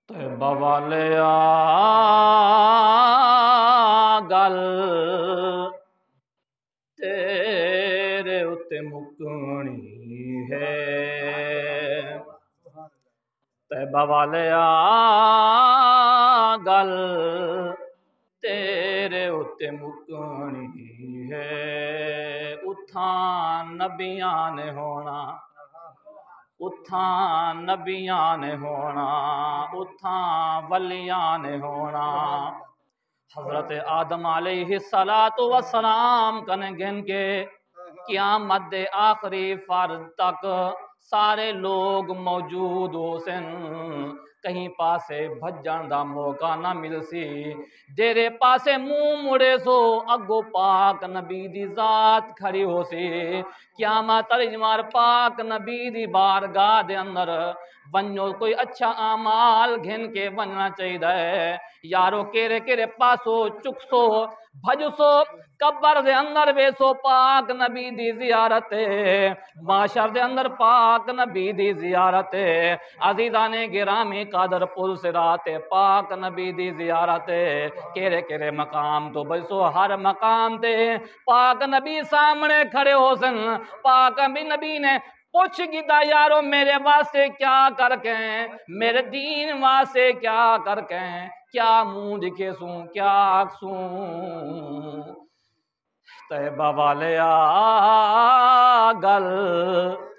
तैबा वालिया गल तेरे उत्ते मुकनी है। तैबा वालिया गल तेरे उत्ते मुकनी है। उठा नबियां ने होना, उठा नबियां ने होना, उठा वलियां ने होना। हजरत आदम अलैहिस्सलातु वस्सलाम कने गिन के क़यामत दे आखिरी फर्द तक सारे लोग मौजूद हो सन। कहीं पासे भजन दा मौका ना मिलसी। जेरे पासे मुंह मुड़े सो अगो पाक नबी दी जात खड़ी हो सी। क़यामत अजमार पाक नबी दी बारगाह दे अंदर वन्यो कोई अच्छा आमाल घिन के बनना चाहिए। यारो केरे केरे पासो चुकसो भजसो कब्र दे अंदर वेसो पाक नबी दी जियारत माशर दे अंदर पाक नबी दी जियारत अजीजा ने गिरामी कादर पुल सिरात पाक नबी दी जियारत केरे केरे मकाम तो बसो हर मकाम ते पाक नबी सामने खड़े हो सन। पाक नबी ने पूछ गिदा यारो मेरे वास्ते क्या करके, मेरे दीन वास्ते क्या करके, क्या मुंह दिखे सूं क्या आखसूं। तैबा वालिया गल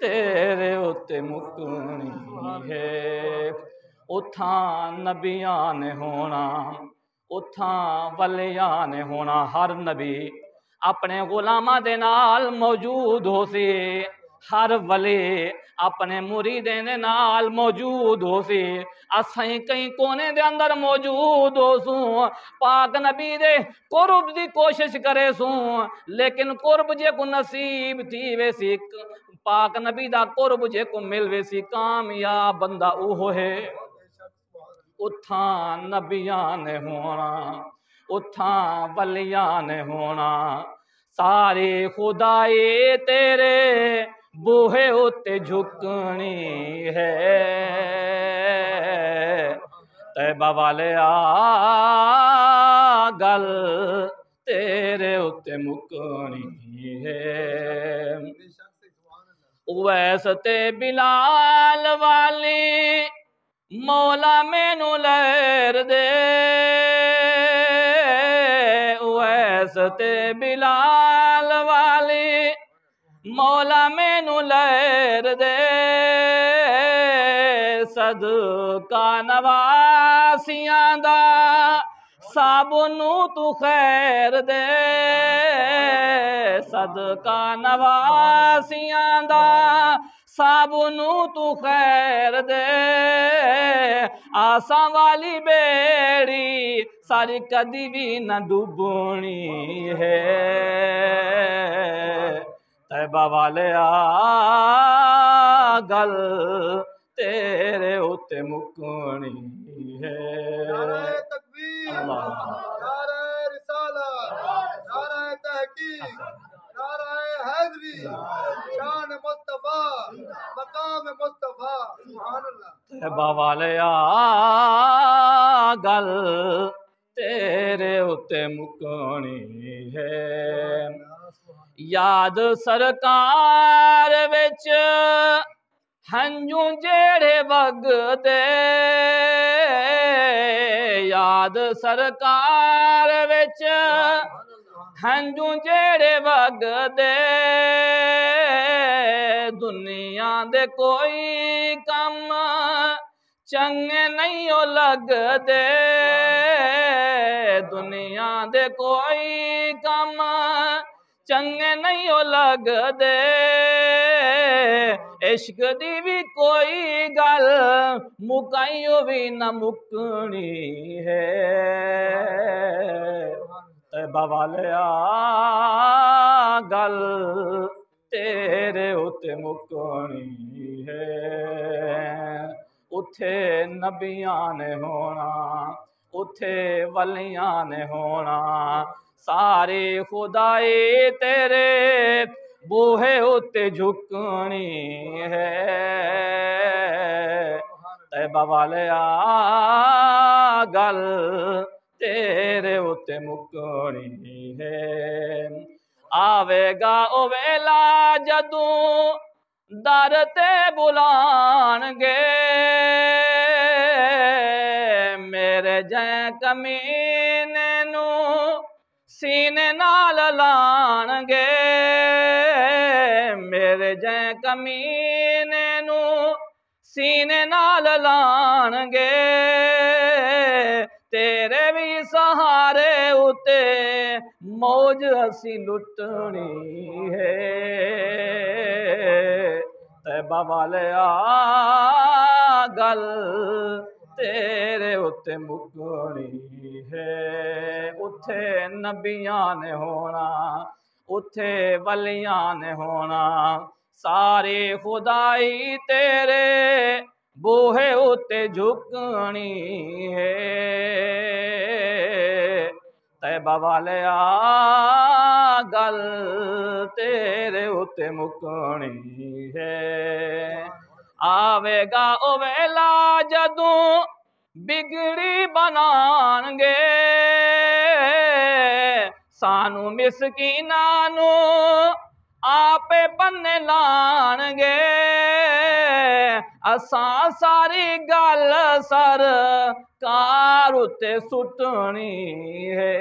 तेरे उत्ते मुकनी है। उठा नबियां ने होना, उठा वलियां ने होना। हर नबी अपने गुलामा दे नाल मौजूद हो सी। हर वली अपने मुरीदें दे नाल मौजूद हो सी। असाई कई कोने दे अंदर मौजूद हो सूं। पाक नबी दे कुर्ब दी कोशिश करे सूं, लेकिन कुर्ब जे को नसीब थी वैसी पाक नबी दा कुर्ब जे को मिल वैसी कामयाब बंदा ओहो है। उठा नबियां ने होना, उठा वलियां ने होना। सारी खुदाई तेरे बूहे उत्ते झुकनी है। तैबा वालिया गल तेरे उत्ते मुकनी है। उवैस ते बिलाल वाली मौला मैनू लैर दे। उवैस ते बिलाल वाली मौला मैनू लैर दे। सदका नवासियां दा साबनू तू खैर दे। सदका नवासियां दा साबनू तू खैर दे। आसा वाली बेड़ी सारी कदी भी न डूबनी है। तैबा वालिया गल तेरे उत्ते मुकनी है। अल्लाह तैबा वालिया गल तेरे उत्ते मुकनी है। याद सरकार विच हंजू जेड़े वगदे। याद सरकार विच हंजू जेड़े वगदे। दुनिया दे कोई कम चंगे नहीं ओ लगदे। दुनिया दे कोई कम चंगे नहीं ओ लगदे। इश्क दी भी कोई गल मुकाइयो भी न मुकनी है। तैबा वालिया गल तेरे उत्ते मुकनी है। उथे नबियां ने होना, उथे वलियां ने होना। सारी खुदाई तेरे बूहे उत्ते झुकनी है। तैबा वालिया गल तेरे उत्ते मुकनी है। आवेगा ओ वेला जदूं दर ते बुलाणगे मेरे जै कमीने नू सीने नाल लाणगे मेरे जै कमीने नू सीने नाल लाणगे तेरे भी सहारे उते मौज असी लुटनी है। तैबा वालिया गल तेरे उत्ते मुकनी है। उथे नबियां ने होना उथे वलियां ने होना सारी खुदाई तेरे बूहे उत्ते झुकनी है। तैबा वालिया गल तेरे उत्ते मुकनी है। आवेगा ओ वेला जदूं बिगड़ी बनाणगे सानू मिसकीना नू आपे पन्ने लाणगे असां सारी गल सरकार उत्ते सुटनी है।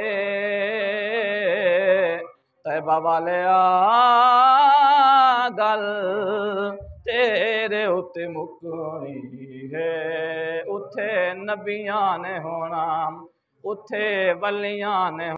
तैबा वालिया गल तेरे उत्ते मुकनी है। उथे नबियां ने होना उथे वलियां ने